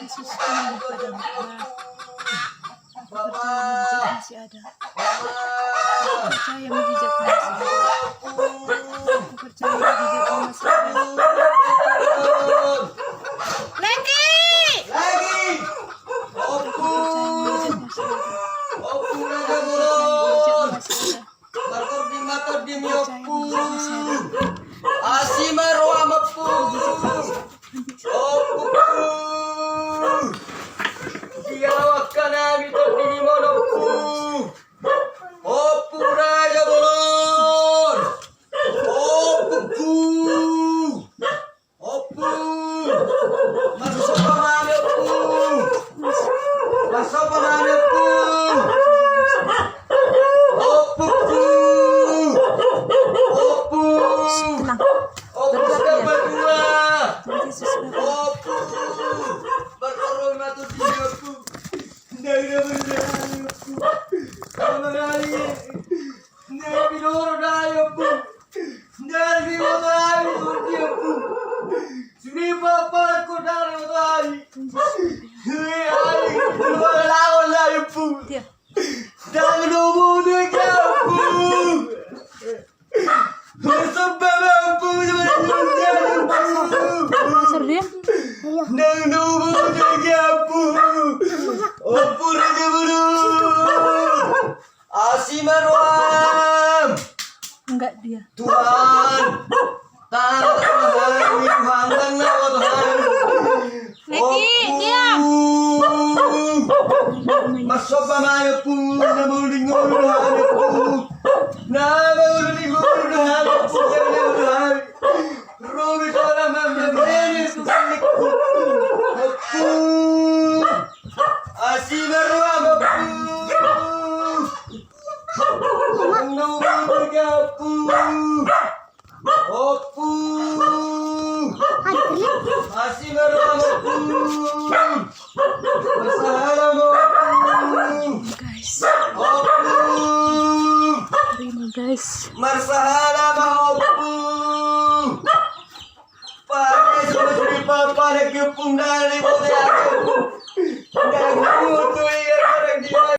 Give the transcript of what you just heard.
Yesus kembali padamu Allah. Pekerjaan mujizat masih ada. Percaya mujizat masih ada. Percaya mujizat masih ada. Lagi. Percaya mujizat masih ada. Enggak dia. Tuhan, diam. Masuk pamayo po, namulingol na po, namulingol na po, Robi ko naman namin, susalik ko po, asimarwa mo po, namulingol ka po, opo, asimarwa mo po, masahala mo po, Guys, opo, terima guys. marsahala mo po, pakai sulit papai ke pundali boleh aku,